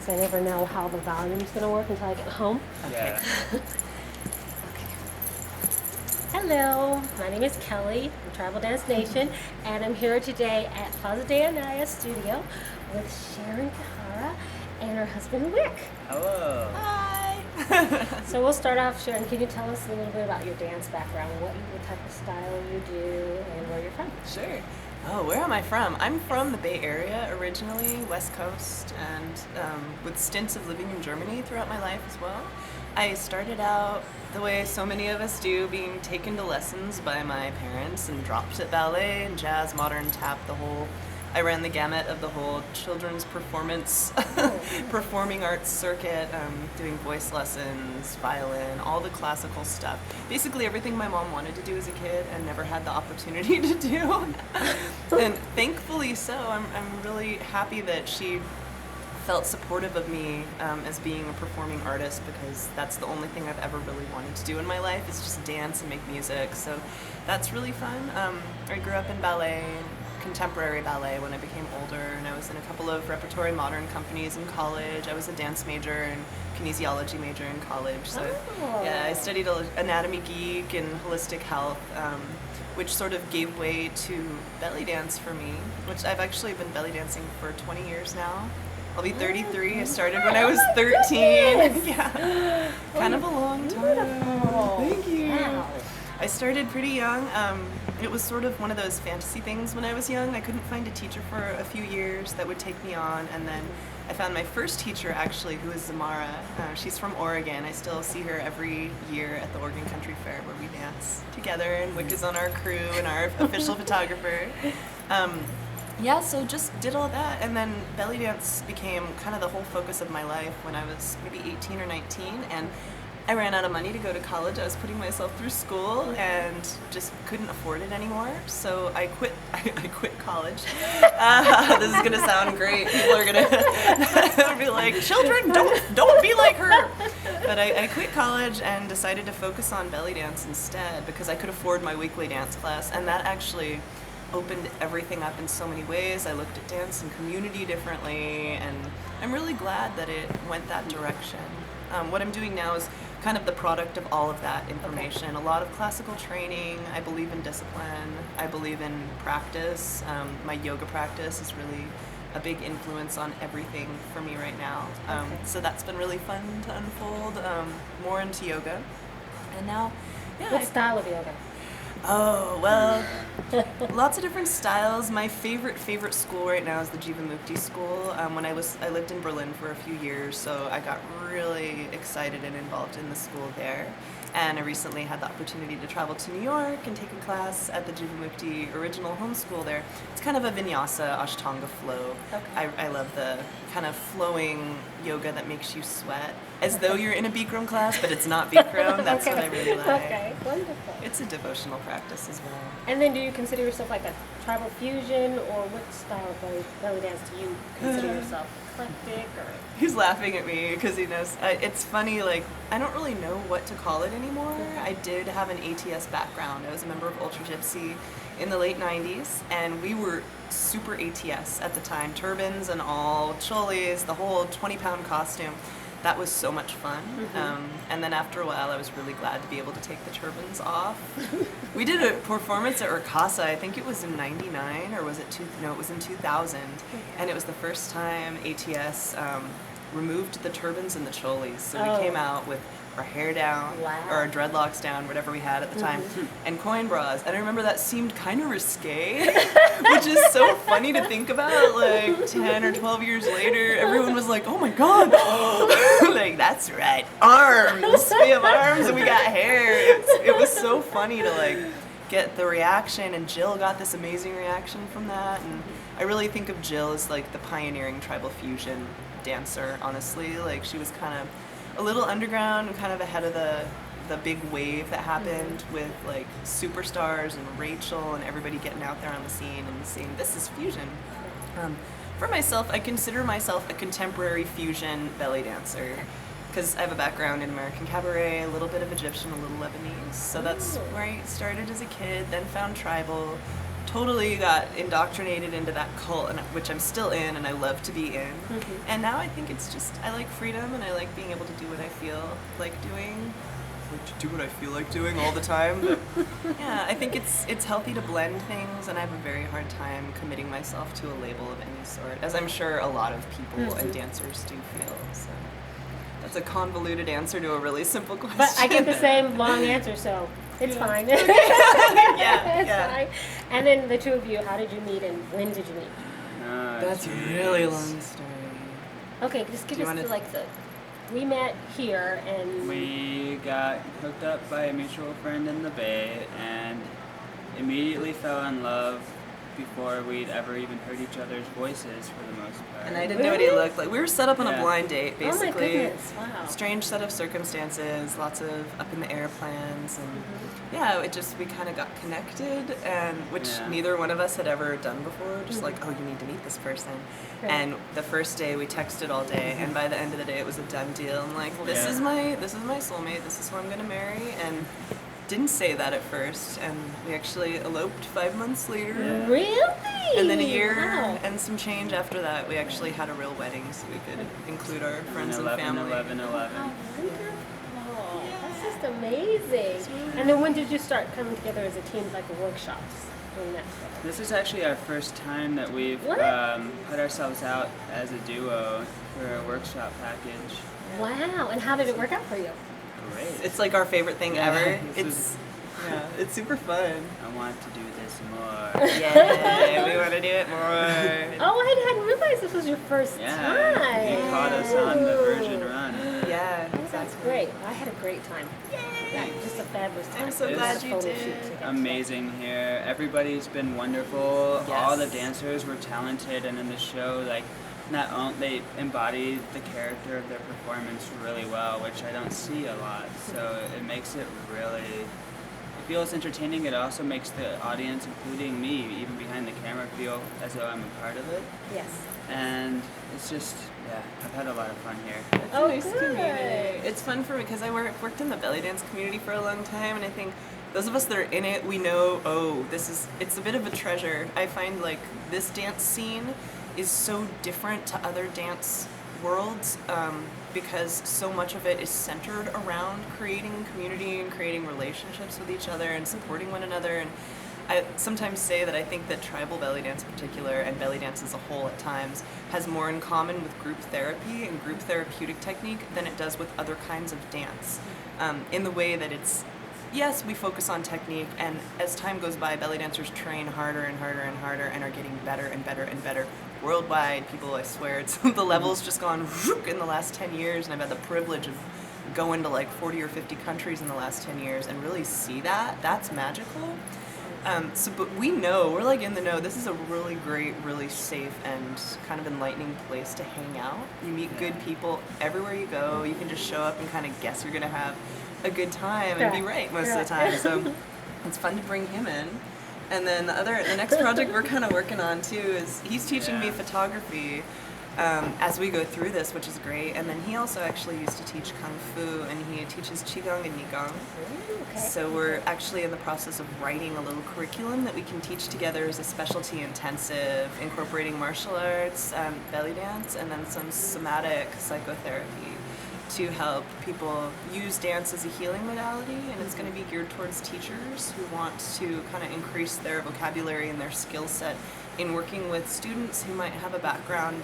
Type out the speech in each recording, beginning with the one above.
because I never know how the volume's going to work until I get home. Yeah. Hello, my name is Kelly from Tribal Dance Nation, and I'm here today at Plaza de Anaya studio with Sharon Kihara and her husband Wick. Hello. Hi! So we'll start off, Sharon, can you tell us a little bit about your dance background, what type of style you do, and where you're from? Sure. Oh, where am I from? I'm from the Bay Area originally, West Coast, and with stints of living in Germany throughout my life as well. I started out the way so many of us do, being taken to lessons by my parents and dropped at ballet and jazz, modern, tap, I ran the gamut of the whole children's performance, performing arts circuit, doing voice lessons, violin, all the classical stuff. Basically everything my mom wanted to do as a kid and never had the opportunity to do. And thankfully so, I'm really happy that she felt supportive of me as being a performing artist, because that's the only thing I've ever really wanted to do in my life, is just dance and make music. So that's really fun. I grew up in ballet, contemporary ballet, when I became older, and I was in a couple of repertory modern companies in college. I was a dance major and kinesiology major in college. So yeah, I studied anatomy geek and holistic health, which sort of gave way to belly dance for me, which I've actually been belly dancing for 20 years now. I'll be 33. I started when I was 13. Yeah, kind of a long time. Thank you. Wow. I started pretty young. It was sort of one of those fantasy things when I was young. I couldn't find a teacher for a few years that would take me on, and then I found my first teacher actually, who is Zamara. She's from Oregon. I still see her every year at the Oregon Country Fair where we dance together, and Wick is on our crew and our official photographer. Yeah, so just did all that, and then belly dance became kind of the whole focus of my life when I was maybe 18 or 19, and I ran out of money to go to college. I was putting myself through school and just couldn't afford it anymore, so I quit. I quit college. This is gonna sound great. People are gonna be like, "Children, don't be like her." But I quit college and decided to focus on belly dance instead, because I could afford my weekly dance class, and that actually opened everything up in so many ways. I looked at dance and community differently, and I'm really glad that it went that direction. What I'm doing now is kind of the product of all of that information. A lot of classical training. I believe in discipline. I believe in practice. My yoga practice is really a big influence on everything for me right now. So that's been really fun to unfold more into yoga. And now, yeah. What style of yoga? Oh, well, lots of different styles. My favorite school right now is the Jivamukti school. When I lived in Berlin for a few years, so I got really excited and involved in the school there. And I recently had the opportunity to travel to New York and take a class at the Jivamukti original home school there. It's kind of a vinyasa, ashtanga flow. Okay. I love the kind of flowing yoga that makes you sweat, as though you're in a Bikram class, but it's not Bikram. That's what I really like. Okay, wonderful. It's a devotional practice as well. And then do you consider yourself like a tribal fusion, or what style of belly dance do you consider yourself? Eclectic, or? He's laughing at me because he knows. It's funny, like, I don't really know what to call it anymore. I did have an ATS background. I was a member of Ultra Gypsy in the late 90s, and we were super ATS at the time. Turbans and all, cholis, the whole 20-pound costume. That was so much fun. And then after a while, I was really glad to be able to take the turbans off. We did a performance at Urkasa, I think it was in 99, or was it it was in 2000. And it was the first time ATS removed the turbans and the cholis. So we came out with our hair down, or our dreadlocks down, whatever we had at the time, and coin bras. And I remember that seemed kind of risque, which is so funny to think about. Like 10 or 12 years later, everyone was like, "Oh my God!" Like, that's right, arms. We have arms and we got hair. It was so funny to like get the reaction, and Jill got this amazing reaction from that. And I really think of Jill as like the pioneering tribal fusion dancer. Honestly, like, she was kind of a little underground and kind of ahead of the big wave that happened with like superstars and Rachel and everybody getting out there on the scene and saying, "This is fusion." For myself, I consider myself a contemporary fusion belly dancer, because I have a background in American cabaret, a little bit of Egyptian, a little Lebanese. So that's where I started as a kid, then found tribal, totally got indoctrinated into that cult, which I'm still in and I love to be in. And now I think it's just, I like freedom and I like being able to do what I feel like doing. Like to do what I feel like doing all the time. But yeah, I think it's healthy to blend things, and I have a very hard time committing myself to a label of any sort, as I'm sure a lot of people and dancers do feel. So that's a convoluted answer to a really simple question. But I get the same long answer, so it's fine. Yeah, It's yeah. fine. And then the two of you, how did you meet and when did you meet? That's a really long story. Okay, just give Do you us wanna- like the. We met here and. We got hooked up by a mutual friend in the Bay and immediately fell in love before we'd ever even heard each other's voices for the most part. And I didn't know what he Really? looked like. We were set up on a Yeah. blind date, Oh my basically. goodness! Wow. Strange set of circumstances, lots of up in the air plans, and yeah, we kind of got connected, and which Yeah. neither one of us had ever done before. Just like, oh, you need to meet this person. Right. And the first day we texted all day, and by the end of the day it was a done deal. I'm like, this Yeah. is my soulmate. This is who I'm gonna marry, and didn't say that at first, and we actually eloped 5 months later. Really? And then a year Wow. and some change after that, we actually had a real wedding, so we could include our friends and 11, family. 11, 11. How wonderful! That's just amazing. And then when did you start coming together as a team, like workshops, doing that together? This is actually our first time that we've What? put ourselves out as a duo for a workshop package. Wow! And how did it work out for you? Great. It's like our favorite thing Yeah, ever. this It's super fun. I want to do this more. Yeah, we want to do it more. Oh, I hadn't realized this was your first Yeah, time. you caught us on the Virgin Run. Yeah, Oh, that's great. I had a great time. Yeah, just a fabulous time. I'm so It's glad you Photo did. shoot together. Amazing here. Everybody's been wonderful. All the Yes. dancers were talented, and in the show, like, not only they embodied the character of their performance really well, which I don't see a lot. So it makes it really. It feels entertaining. It also makes the audience, including me, even behind the camera, feel as though I'm a part of it. Yes. And it's just, yeah, I've had a lot of fun here. It's Oh, a nice good. community. It's fun for me because I worked in the belly dance community for a long time, and I think those of us that are in it, we know, it's a bit of a treasure. I find like this dance scene is so different to other dance worlds because so much of it is centered around creating community and creating relationships with each other and supporting one another. And I sometimes say that I think that tribal belly dance in particular, and belly dance as a whole at times, has more in common with group therapy and group therapeutic technique than it does with other kinds of dance. In the way that it's, yes, we focus on technique, and as time goes by, belly dancers train harder and harder and harder and are getting better and better and better. Worldwide, people, I swear, it's the level's just gone in the last 10 years, and I've had the privilege of going to like 40 or 50 countries in the last 10 years and really see that. That's magical. But we know, we're like in the know, this is a really great, really safe and kind of enlightening place to hang out. You meet good people everywhere you go. You can just show up and kind of guess you're going to have a good time and be right most of the time. So it's fun to bring him in. And then the next project we're kind of working on too is he's teaching me photography as we go through this, which is great. And then he also actually used to teach Kung Fu, and he teaches Qigong and Nigong. Okay. So we're actually in the process of writing a little curriculum that we can teach together as a specialty intensive, incorporating martial arts, belly dance, and then some somatic psychotherapy to help people use dance as a healing modality. And it's going to be geared towards teachers who want to kind of increase their vocabulary and their skill set in working with students who might have a background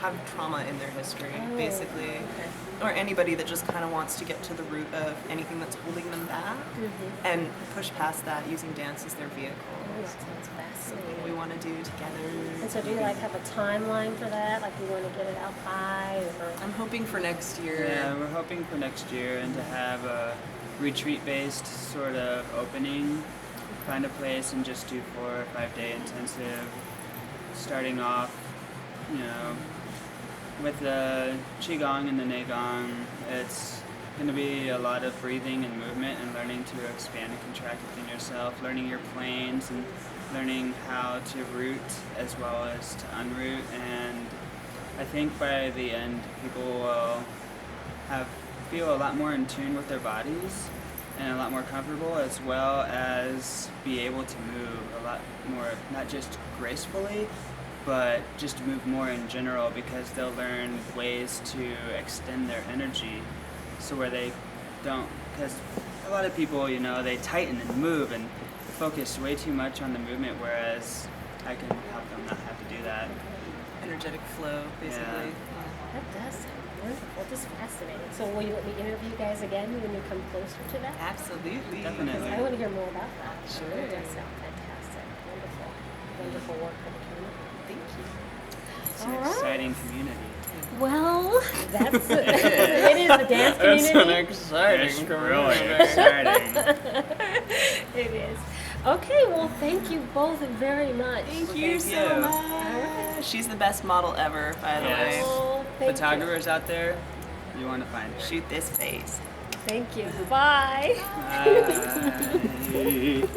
have trauma in their history, basically. Okay. Or anybody that just kind of wants to get to the root of anything that's holding them back and push past that using dance as their vehicle. Oh, that sounds Something we fascinating. want to do together. And so do you like have a timeline for that? Like you want to get it out by? Or? I'm hoping for next year. Yeah, we're hoping for next year and to have a retreat-based sort of opening, find a place and just do 4 or 5 day intensive, starting off, you know, with the Qigong and the Neigong. It's going to be a lot of breathing and movement and learning to expand and contract within yourself, learning your planes and learning how to root as well as to unroot. And I think by the end, people will feel a lot more in tune with their bodies and a lot more comfortable, as well as be able to move a lot more, not just gracefully, but just move more in general, because they'll learn ways to extend their energy, so where they don't, because a lot of people, they tighten and move and focus way too much on the movement, whereas I can help them not have to do that. Energetic flow, basically. That does sound wonderful. Just fascinating. So will you let me interview you guys again when you come closer to that? Absolutely. Definitely. I want to hear more about that. Sure. It does sound fantastic. Wonderful. Wonderful work for the community. Thank you. It's All an right. exciting community. Well, that's it is the dance community. exciting It's really exciting. It is. Okay, well, thank you both very much. Thank Well, you thank so you. much. She's the best model ever, by the Yes. way. Oh, thank Photographers out there, you want to find her. Shoot this face. you. Thank you. Bye. Bye.